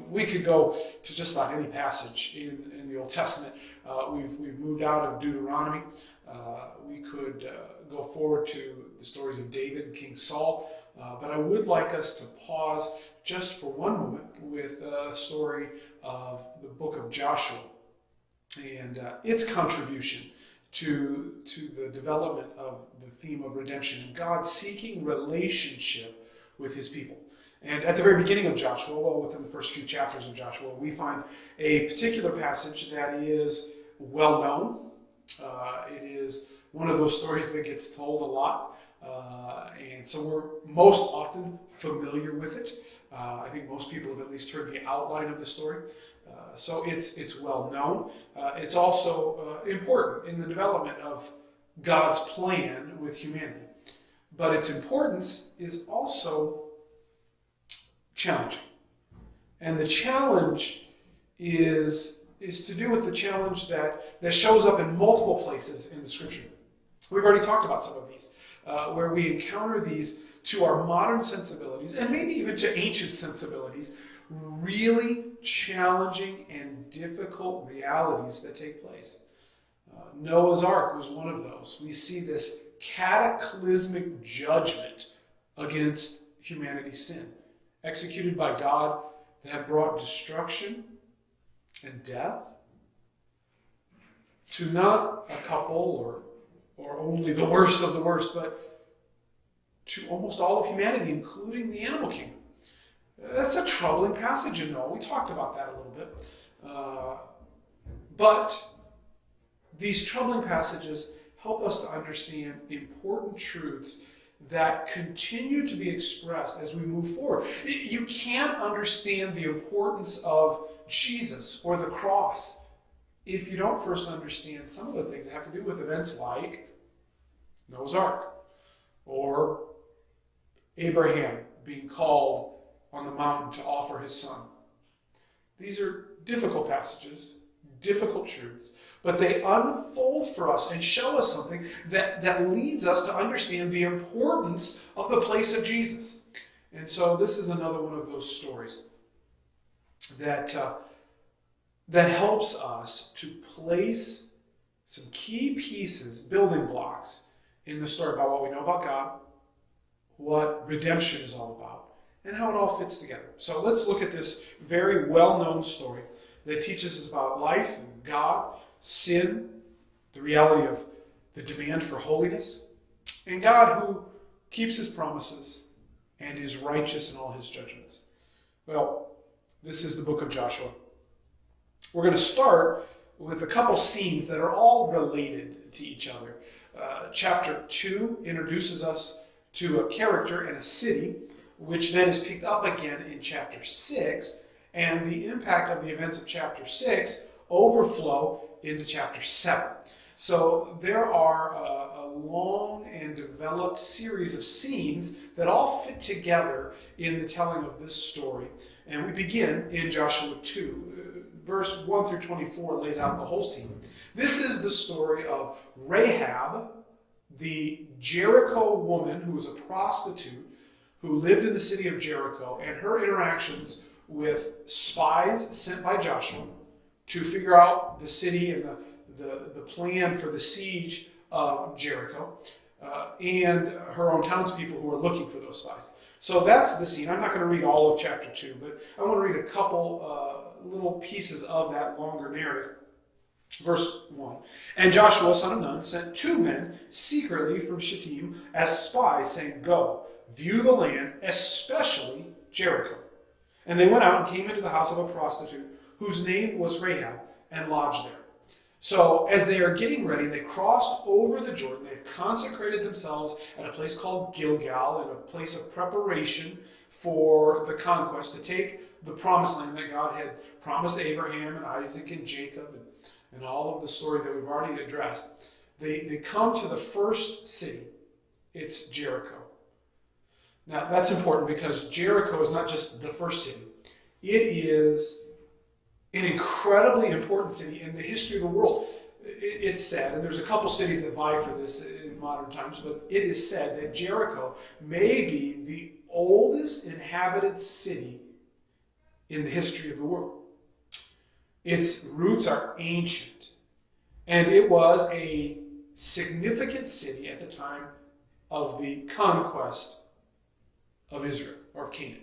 We could go to just about any passage in the Old Testament. We've moved out of Deuteronomy. We could go forward to the stories of David and King Saul. But I would like us to pause just for one moment with a story of the book of Joshua and its contribution to the development of the theme of redemption and God seeking relationship with his people. And at the very beginning of Joshua, well, within the first few chapters of Joshua, we find a particular passage that is well known. It is one of those stories that gets told a lot. And so we're most often familiar with it. I think most people have at least heard the outline of the story. So it's well known. It's also important in the development of God's plan with humanity. But its importance is also challenging. And the challenge is to do with the challenge that shows up in multiple places in the Scripture. We've already talked about some of these, where we encounter these to our modern sensibilities, and maybe even to ancient sensibilities, really challenging and difficult realities that take place. Noah's Ark was one of those. We see this cataclysmic judgment against humanity's sin, executed by God, that brought destruction and death to not a couple or only the worst of the worst, but to almost all of humanity, including the animal kingdom. That's a troubling passage in Noah. We talked about that a little bit. But these troubling passages help us to understand important truths that continue to be expressed as we move forward. You can't understand the importance of Jesus or the cross if you don't first understand some of the things that have to do with events like Noah's Ark or Abraham being called on the mountain to offer his son. These are difficult passages, difficult truths, but they unfold for us and show us something that leads us to understand the importance of the place of Jesus. And so this is another one of those stories that helps us to place some key pieces, building blocks, in the story about what we know about God, what redemption is all about, and how it all fits together. So let's look at this very well-known story that teaches us about life and God, sin, the reality of the demand for holiness, and God who keeps his promises and is righteous in all his judgments. Well, this is the book of Joshua. We're going to start with a couple scenes that are all related to each other. Chapter 2 introduces us to a character and a city, which then is picked up again in chapter 6, and the impact of the events of chapter 6 overflow into chapter 7. So there are a long and developed series of scenes that all fit together in the telling of this story. And we begin in Joshua 2. Verse 1 through 24 lays out the whole scene. This is the story of Rahab, the Jericho woman who was a prostitute who lived in the city of Jericho, and her interactions with spies sent by Joshua to figure out the city and the plan for the siege of Jericho, and her own townspeople who are looking for those spies. So that's the scene. I'm not going to read all of chapter 2, but I want to read a couple little pieces of that longer narrative. Verse 1. And Joshua, son of Nun, sent 2 men secretly from Shittim as spies, saying, "Go, view the land, especially Jericho." And they went out and came into the house of a prostitute, whose name was Rahab, and lodged there. So as they are getting ready, they crossed over the Jordan. They've consecrated themselves at a place called Gilgal, in a place of preparation for the conquest, to take the promised land that God had promised Abraham and Isaac and Jacob and all of the story that we've already addressed. They come to the first city. It's Jericho. Now that's important because Jericho is not just the first city. It is an incredibly important city in the history of the world. It's said, and there's a couple cities that vie for this in modern times, but it is said that Jericho may be the oldest inhabited city in the history of the world. Its roots are ancient, and it was a significant city at the time of the conquest of Israel, or Canaan.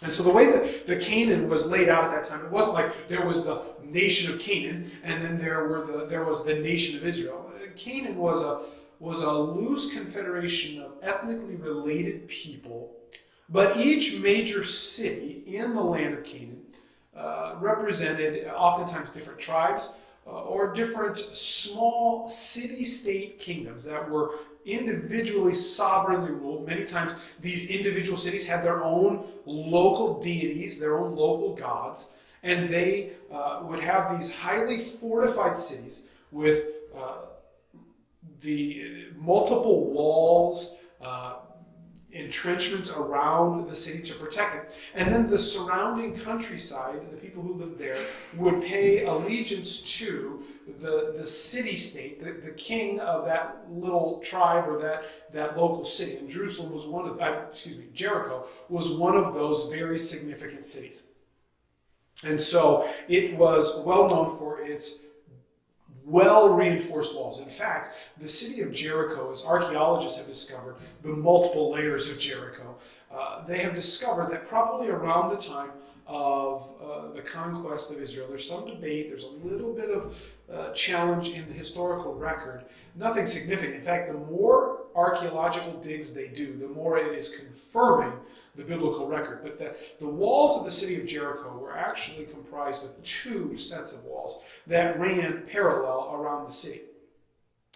And so the way that the Canaan was laid out at that time, it wasn't like there was the nation of Canaan and then there was the nation of Israel. Canaan was a loose confederation of ethnically related people, but each major city in the land of Canaan represented oftentimes different tribes or different small city-state kingdoms that were individually sovereignly ruled. Many times these individual cities had their own local deities, their own local gods, and they would have these highly fortified cities with the multiple walls, entrenchments around the city to protect it. And then the surrounding countryside, the people who lived there, would pay allegiance to the city-state, the king of that little tribe or that local city. And Jerusalem was Jericho was one of those very significant cities. And so it was well known for its well-reinforced walls. In fact, the city of Jericho, as archaeologists have discovered, the multiple layers of Jericho, they have discovered that probably around the time of the conquest of Israel, there's some debate, there's a little bit of challenge in the historical record, nothing significant. In fact, the more archaeological digs they do, the more it is confirming the biblical record. But the walls of the city of Jericho were actually comprised of two sets of walls that ran parallel around the city.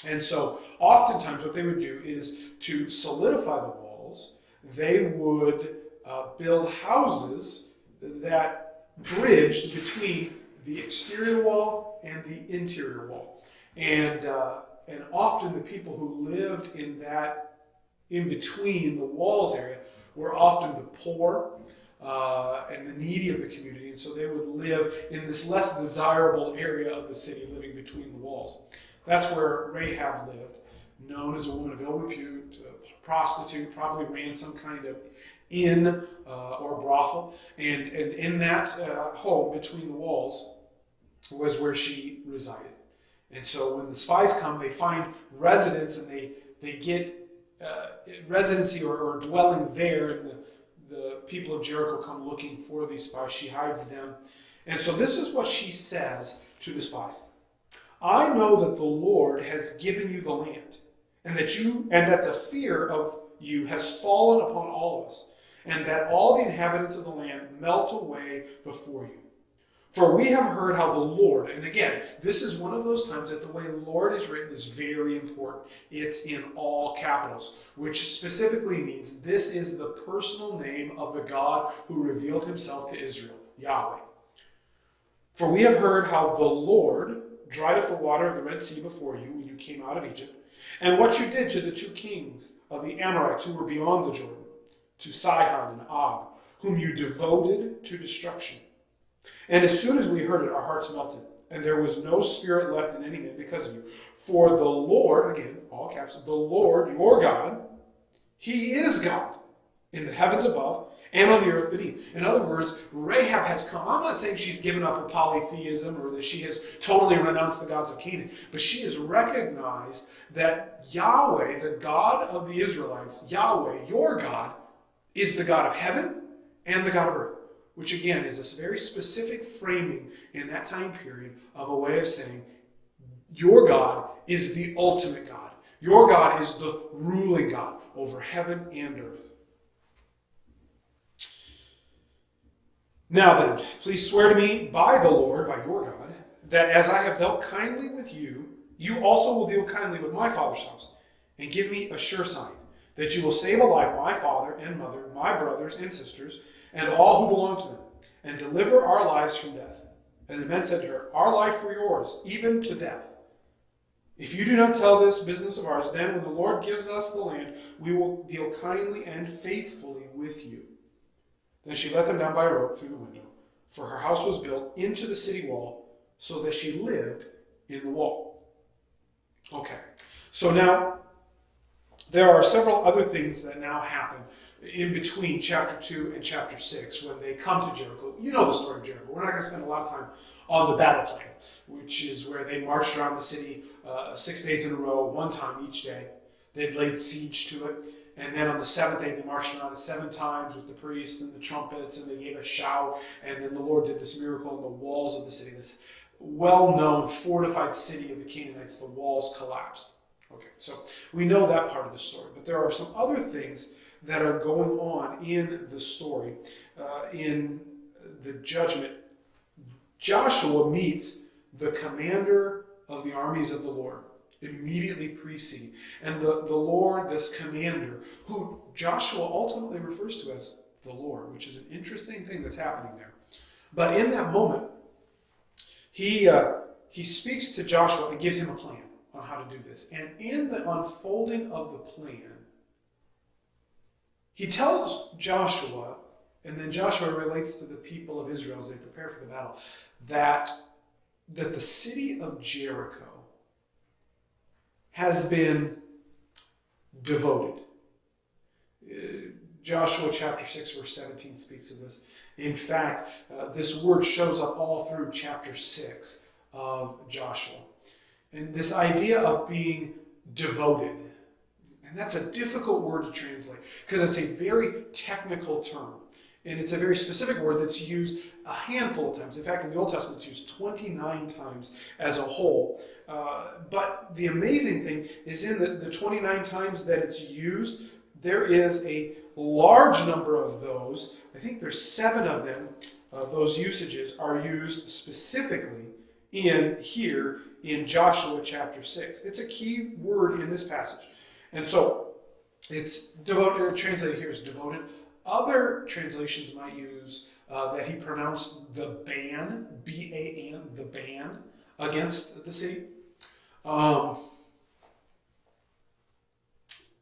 And so oftentimes what they would do is to solidify the walls, they would build houses that bridged between the exterior wall and the interior wall. And often the people who lived in that in between the walls area were often the poor and the needy of the community, and so they would live in this less desirable area of the city, living between the walls. That's where Rahab lived, known as a woman of ill repute, a prostitute, probably ran some kind of inn or brothel, and in that home between the walls was where she resided. And so when the spies come, they find residence and they get residency or dwelling there, and the people of Jericho come looking for these spies. She hides them. And so this is what she says to the spies. I know that the Lord has given you the land, and that the fear of you has fallen upon all of us, and that all the inhabitants of the land melt away before you. For we have heard how the Lord, and again, this is one of those times that the way Lord is written is very important. It's in all capitals, which specifically means this is the personal name of the God who revealed himself to Israel, Yahweh. For we have heard how the Lord dried up the water of the Red Sea before you when you came out of Egypt, and what you did to the two kings of the Amorites who were beyond the Jordan, to Sihon and Og, whom you devoted to destruction. And as soon as we heard it, our hearts melted, and there was no spirit left in any man because of you. For the Lord, again, all caps, the Lord, your God, he is God in the heavens above and on the earth beneath. In other words, Rahab has come. I'm not saying she's given up her polytheism or that she has totally renounced the gods of Canaan, but she has recognized that Yahweh, the God of the Israelites, Yahweh, your God, is the God of heaven and the God of earth. Which again is this very specific framing in that time period of a way of saying, your God is the ultimate God. Your God is the ruling God over heaven and earth. Now then, please swear to me by the Lord, by your God, that as I have dealt kindly with you, you also will deal kindly with my father's house, and give me a sure sign that you will save alive my father and mother, my brothers and sisters, and all who belong to them, and deliver our lives from death. And the men said to her, our life for yours, even to death. If you do not tell this business of ours, then when the Lord gives us the land, we will deal kindly and faithfully with you. Then she let them down by a rope through the window, for her house was built into the city wall, so that she lived in the wall. Okay, so now there are several other things that now happen in between chapter 2 and chapter 6 when they come to Jericho. You know the story of Jericho. We're not going to spend a lot of time on the battle plan, which is where they marched around the city 6 days in a row, one time each day. They'd laid siege to it. And then on the seventh day, they marched around it 7 times with the priests and the trumpets, and they gave a shout. And then the Lord did this miracle in the walls of the city, this well-known fortified city of the Canaanites. The walls collapsed. Okay, so we know that part of the story. But there are some other things that are going on in the story, in the judgment. Joshua meets the commander of the armies of the Lord immediately preceding. And the Lord, this commander, who Joshua ultimately refers to as the Lord, which is an interesting thing that's happening there. But in that moment, he speaks to Joshua and gives him a plan on how to do this. And in the unfolding of the plan, he tells Joshua, and then Joshua relates to the people of Israel as they prepare for the battle, that the city of Jericho has been devoted. Joshua chapter 6 verse 17 speaks of this. In fact, this word shows up all through chapter 6 of Joshua. And this idea of being devoted, and that's a difficult word to translate because it's a very technical term. And it's a very specific word that's used a handful of times. In fact, in the Old Testament, it's used 29 times as a whole. But the amazing thing is in the 29 times that it's used, there is a large number of those. I think there's 7 of them. Those usages are used specifically here in Joshua chapter 6. It's a key word in this passage. And so it's devoted, translated here as devoted. Other translations might use that he pronounced the ban, B-A-N, the ban, against the city.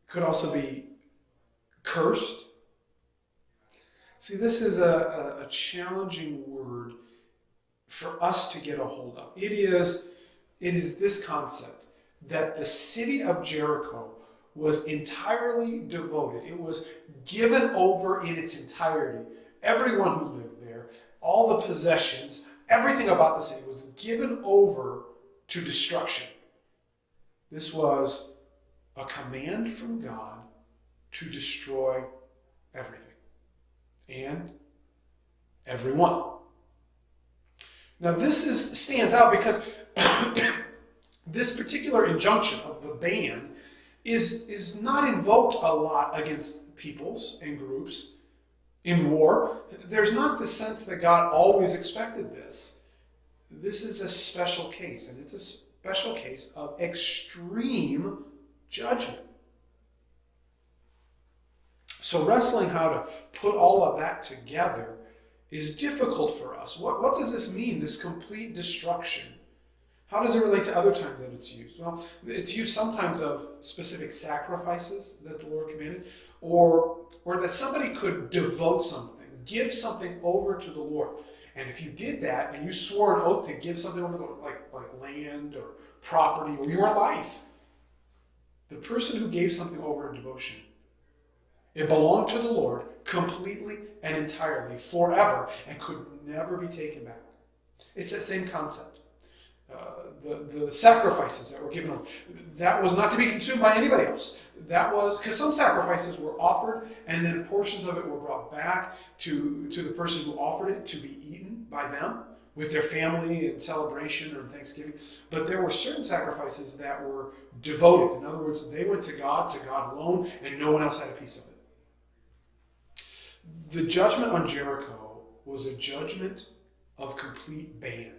Could also be cursed. See, this is a challenging word for us to get a hold of. It is this concept that the city of Jericho was entirely devoted. It was given over in its entirety. Everyone who lived there, all the possessions, everything about the city was given over to destruction. This was a command from God to destroy everything and everyone. Now this stands out because this particular injunction of the ban is not invoked a lot against peoples and groups in war. There's not the sense that God always expected this. This is a special case, and it's a special case of extreme judgment. So wrestling how to put all of that together is difficult for us. What does this mean, this complete destruction? How does it relate to other times that it's used? Well, it's used sometimes of specific sacrifices that the Lord commanded, or that somebody could devote something, give something over to the Lord. And if you did that and you swore an oath to give something over, like land or property or your life, the person who gave something over in devotion, it belonged to the Lord completely and entirely, forever, and could never be taken back. It's that same concept. The sacrifices that were given over, that was not to be consumed by anybody else. That was, because some sacrifices were offered, and then portions of it were brought back to the person who offered it to be eaten by them with their family in celebration or in Thanksgiving. But there were certain sacrifices that were devoted. In other words, they went to God alone, and no one else had a piece of it. The judgment on Jericho was a judgment of complete ban.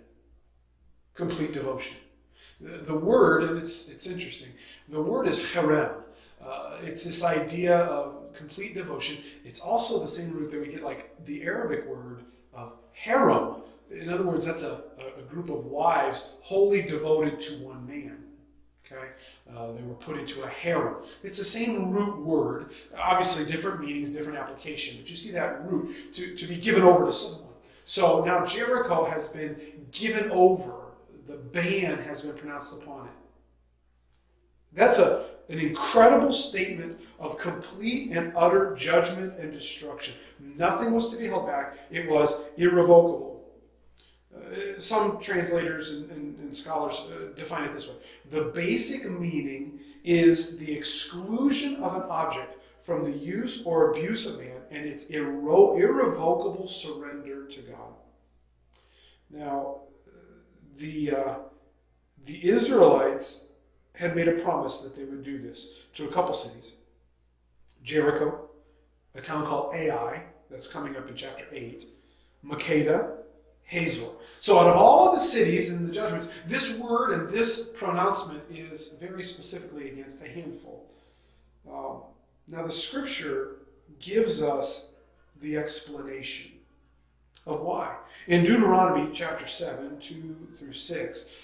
Complete devotion. The word, and it's interesting, the word is harem. It's this idea of complete devotion. It's also the same root that we get like the Arabic word of harem. In other words, that's a group of wives wholly devoted to one man. Okay, they were put into a harem. It's the same root word, obviously different meanings, different application, but you see that root to be given over to someone. So now Jericho has been given over. The ban has been pronounced upon it. That's a an incredible statement of complete and utter judgment and destruction. Nothing was to be held back. It was irrevocable. Some translators and scholars define it this way. The basic meaning is the exclusion of an object from the use or abuse of man and its irrevocable surrender to God. Now, the Israelites had made a promise that they would do this to a couple cities. Jericho, a town called Ai, that's coming up in chapter 8, Makkedah, Hazor. So out of all of the cities and the judgments, this word and this pronouncement is very specifically against a handful. Now the scripture gives us the explanation of why. In Deuteronomy chapter 7, 2 through 6,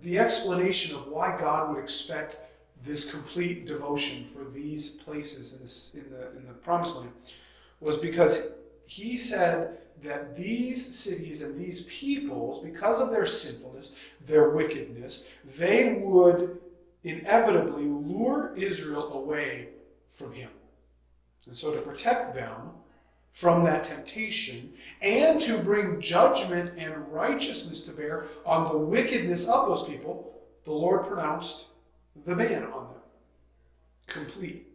the explanation of why God would expect this complete devotion for these places in the Promised Land was because he said that these cities and these peoples, because of their sinfulness, their wickedness, they would inevitably lure Israel away from him. And so to protect them from that temptation and to bring judgment and righteousness to bear on the wickedness of those people, the Lord pronounced the ban on them. Complete.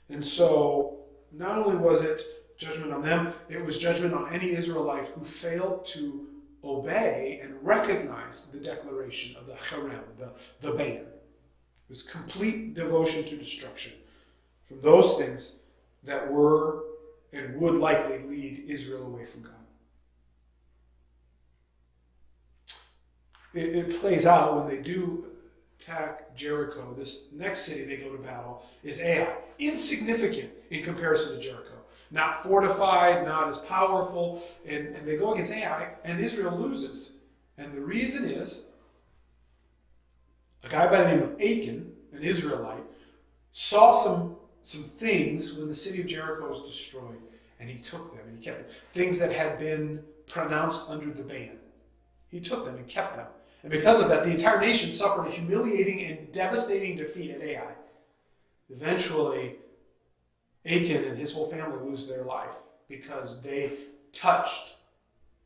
And so not only was it judgment on them, it was judgment on any Israelite who failed to obey and recognize the declaration of the harem, the ban. It was complete devotion to destruction from those things that were and would likely lead Israel away from God. It plays out when they do attack Jericho. This next city they go to battle is Ai. Insignificant in comparison to Jericho. Not fortified, not as powerful. And they go against Ai, and Israel loses. And the reason is a guy by the name of Achan, an Israelite, saw some things when the city of Jericho was destroyed, and he took them and he kept them. Things that had been pronounced under the ban. He took them and kept them. And because of that, the entire nation suffered a humiliating and devastating defeat at Ai. Eventually, Achan and his whole family lose their life because they touched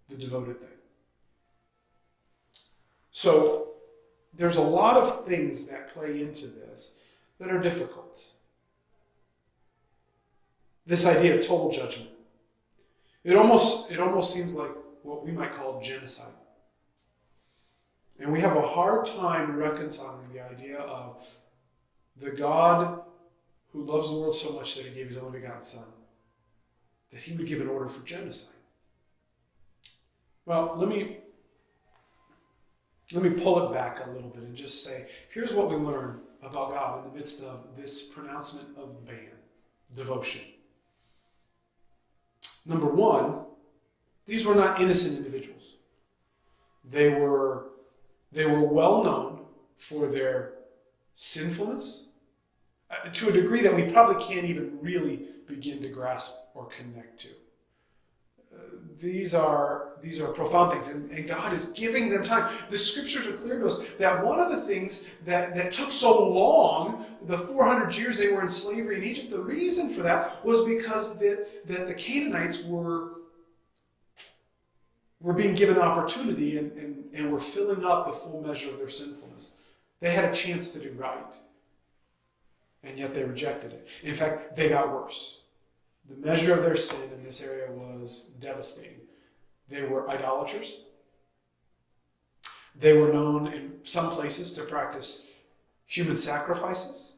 the devoted thing. So there's a lot of things that play into this that are difficult. This idea of total judgment. It almost seems like what we might call genocide. And we have a hard time reconciling the idea of the God who loves the world so much that he gave his only begotten Son, that he would give an order for genocide. Well, let me pull it back a little bit and just say, here's what we learn about God in the midst of this pronouncement of the ban, devotion. Number one, these were not innocent individuals. They were well known for their sinfulness to a degree that we probably can't even really begin to grasp or connect to. These are profound things, and God is giving them time. The scriptures are clear to us that one of the things that took so long, the 400 years they were in slavery in Egypt, the reason for that was because that the Canaanites were being given opportunity and were filling up the full measure of their sinfulness. They had a chance to do right, and yet they rejected it. In fact, they got worse. The measure of their sin in this area was devastating. They were idolaters. They were known in some places to practice human sacrifices.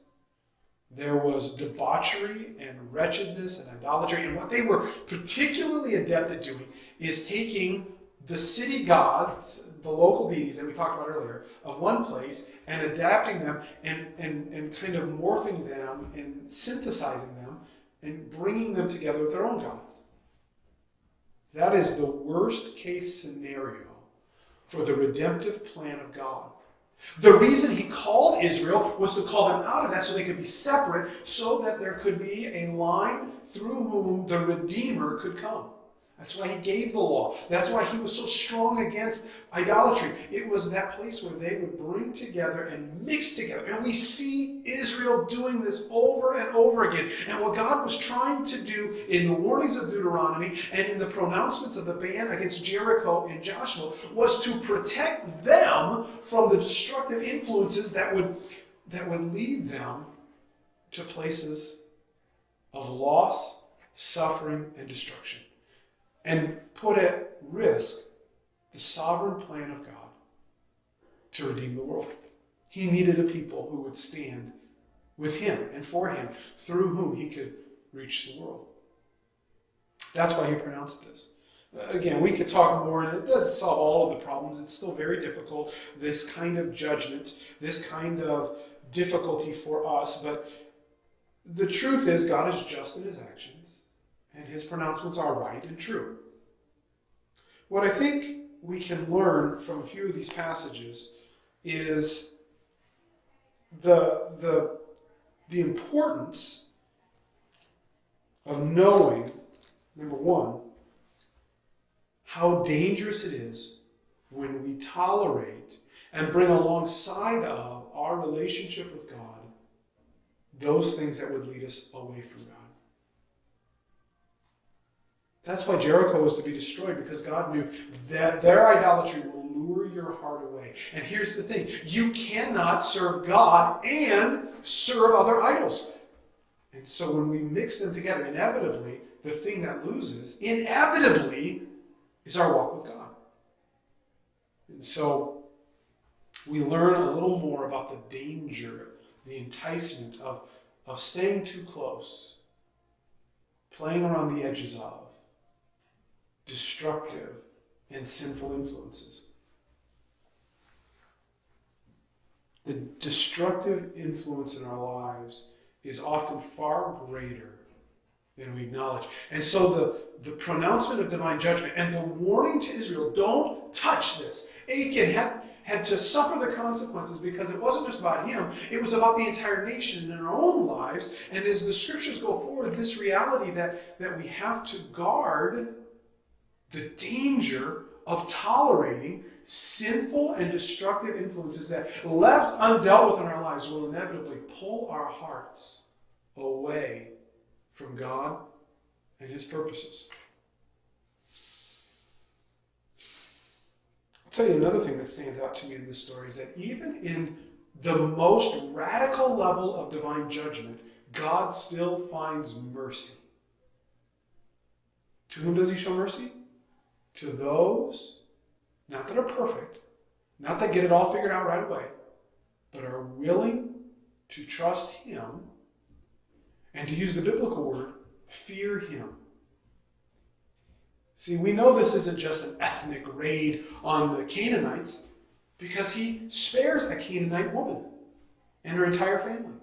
There was debauchery and wretchedness and idolatry. And what they were particularly adept at doing is taking the city gods, the local deities that we talked about earlier, of one place and adapting them and kind of morphing them and synthesizing them and bringing them together with their own gods. That is the worst case scenario for the redemptive plan of God. The reason he called Israel was to call them out of that so they could be separate, so that there could be a line through whom the Redeemer could come. That's why he gave the law. That's why he was so strong against idolatry. It was that place where they would bring together and mix together. And we see Israel doing this over and over again. And what God was trying to do in the warnings of Deuteronomy and in the pronouncements of the ban against Jericho and Joshua was to protect them from the destructive influences that would lead them to places of loss, suffering, and destruction, and put at risk the sovereign plan of God to redeem the world. He needed a people who would stand with him and for him, through whom he could reach the world. That's why he pronounced this. Again, we could talk more, and it doesn't solve all of the problems. It's still very difficult, this kind of judgment, this kind of difficulty for us. But the truth is, God is just in his actions, and his pronouncements are right and true. What I think we can learn from a few of these passages is the importance of knowing, number one, how dangerous it is when we tolerate and bring alongside of our relationship with God those things that would lead us away from God. That's why Jericho was to be destroyed, because God knew that their idolatry will lure your heart away. And here's the thing. You cannot serve God and serve other idols. And so when we mix them together, inevitably, the thing that loses, inevitably, is our walk with God. And so we learn a little more about the danger, the enticement of staying too close, playing around the edges of destructive and sinful influences. The destructive influence in our lives is often far greater than we acknowledge. And so the pronouncement of divine judgment and the warning to Israel, don't touch this. Achan had to suffer the consequences, because it wasn't just about him, it was about the entire nation and our own lives. And as the scriptures go forward, this reality that we have to guard the danger of tolerating sinful and destructive influences that, left undealt with in our lives, will inevitably pull our hearts away from God and his purposes. I'll tell you another thing that stands out to me in this story is that even in the most radical level of divine judgment, God still finds mercy. To whom does he show mercy? To those, not that are perfect, not that get it all figured out right away, but are willing to trust him, and to use the biblical word, fear him. See, we know this isn't just an ethnic raid on the Canaanites, because he spares a Canaanite woman and her entire family.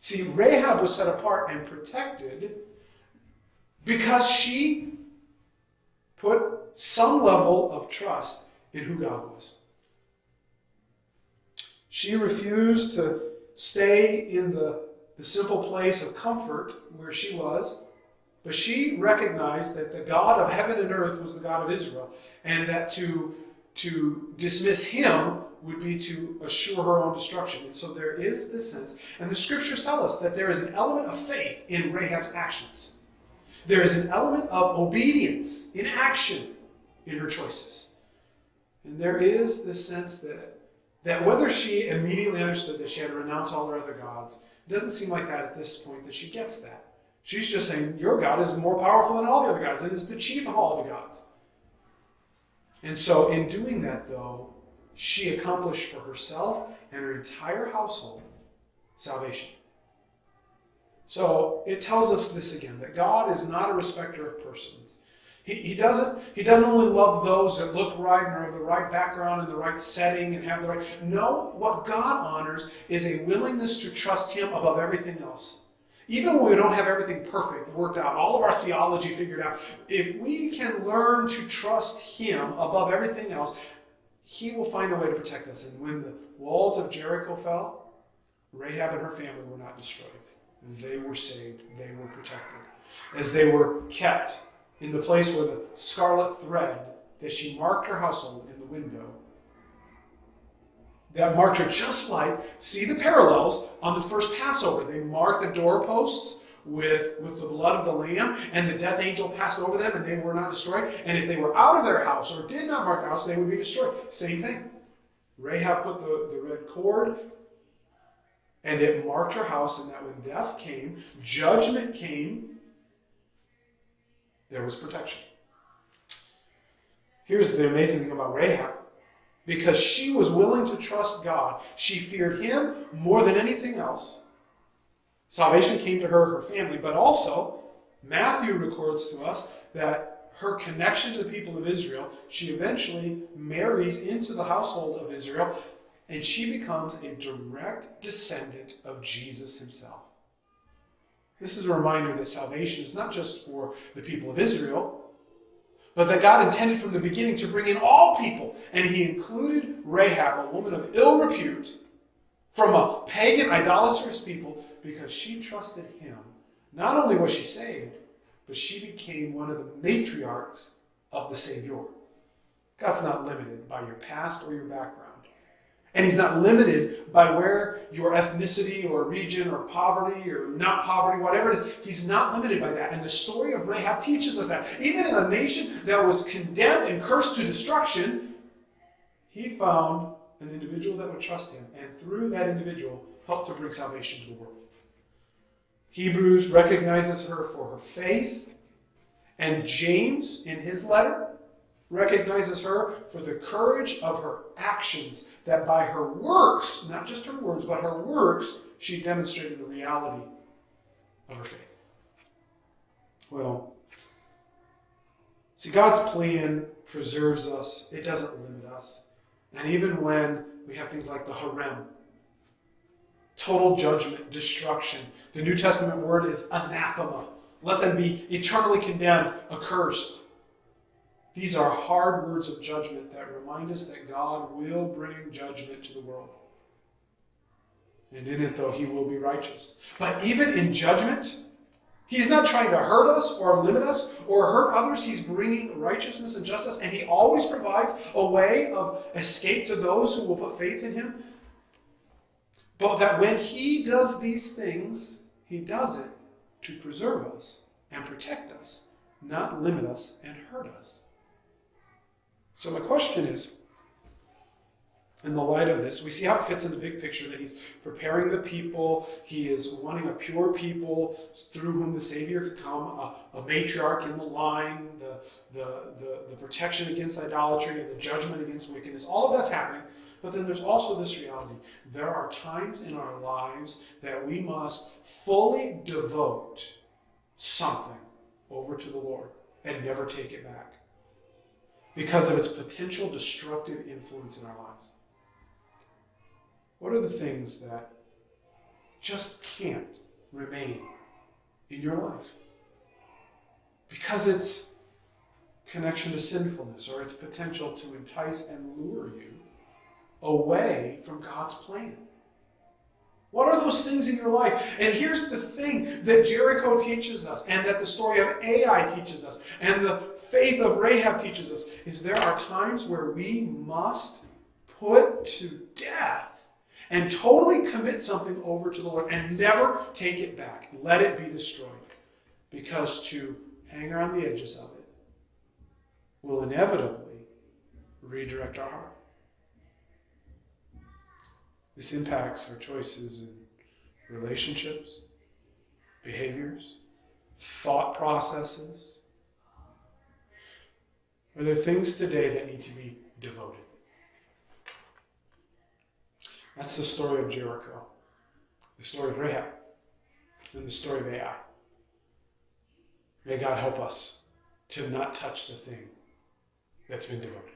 See, Rahab was set apart and protected because she put some level of trust in who God was. She refused to stay in the simple place of comfort where she was, but she recognized that the God of heaven and earth was the God of Israel, and that to dismiss him would be to assure her own destruction. And so there is this sense, and the scriptures tell us that there is an element of faith in Rahab's actions. There is an element of obedience in action in her choices. And there is this sense that whether she immediately understood that she had to renounce all her other gods, it doesn't seem like that at this point that she gets that. She's just saying, your God is more powerful than all the other gods, and is the chief of all the gods. And so in doing that, though, she accomplished for herself and her entire household salvation. So it tells us this again, that God is not a respecter of persons. He doesn't only love those that look right and are of the right background and the right setting and have the right. No, what God honors is a willingness to trust him above everything else. Even when we don't have everything perfect, worked out, all of our theology figured out, if we can learn to trust him above everything else, he will find a way to protect us. And when the walls of Jericho fell, Rahab and her family were not destroyed. They were saved. They were protected. As they were kept in the place where the scarlet thread that she marked her household in the window, that marked her just like, see the parallels on the first Passover. They marked the doorposts with the blood of the lamb, and the death angel passed over them, and they were not destroyed. And if they were out of their house or did not mark their house, they would be destroyed. Same thing. Rahab put the red cord, and it marked her house, and that when death came, judgment came, there was protection. Here's the amazing thing about Rahab. Because she was willing to trust God, she feared him more than anything else. Salvation came to her, her family, but also Matthew records to us that her connection to the people of Israel, she eventually marries into the household of Israel, and she becomes a direct descendant of Jesus himself. This is a reminder that salvation is not just for the people of Israel, but that God intended from the beginning to bring in all people. And he included Rahab, a woman of ill repute, from a pagan, idolatrous people, because she trusted him. Not only was she saved, but she became one of the matriarchs of the Savior. God's not limited by your past or your background. And he's not limited by where your ethnicity or region or poverty or not poverty, whatever it is. He's not limited by that. And the story of Rahab teaches us that. Even in a nation that was condemned and cursed to destruction, he found an individual that would trust him. And through that individual, helped to bring salvation to the world. Hebrews recognizes her for her faith. And James, in his letter, recognizes her for the courage of her actions, that by her works, not just her words, but her works, she demonstrated the reality of her faith. Well, see, God's plan preserves us. It doesn't limit us. And even when we have things like the harem, total judgment, destruction, the New Testament word is anathema. Let them be eternally condemned, accursed. These are hard words of judgment that remind us that God will bring judgment to the world. And in it, though, he will be righteous. But even in judgment, he's not trying to hurt us or limit us or hurt others. He's bringing righteousness and justice, and he always provides a way of escape to those who will put faith in him. But that when he does these things, he does it to preserve us and protect us, not limit us and hurt us. So my question is, in the light of this, we see how it fits in the big picture that he's preparing the people. He is wanting a pure people through whom the Savior could come, a matriarch in the line, the protection against idolatry and the judgment against wickedness. All of that's happening. But then there's also this reality. There are times in our lives that we must fully devote something over to the Lord and never take it back, because of its potential destructive influence in our lives. What are the things that just can't remain in your life? Because its connection to sinfulness or its potential to entice and lure you away from God's plan. What are those things in your life? And here's the thing that Jericho teaches us, and that the story of Ai teaches us, and the faith of Rahab teaches us, is there are times where we must put to death and totally commit something over to the Lord and never take it back. Let it be destroyed. Because to hang around the edges of it will inevitably redirect our heart. This impacts our choices in relationships, behaviors, thought processes. Are there things today that need to be devoted? That's the story of Jericho, the story of Rahab, and the story of Ai. May God help us to not touch the thing that's been devoted.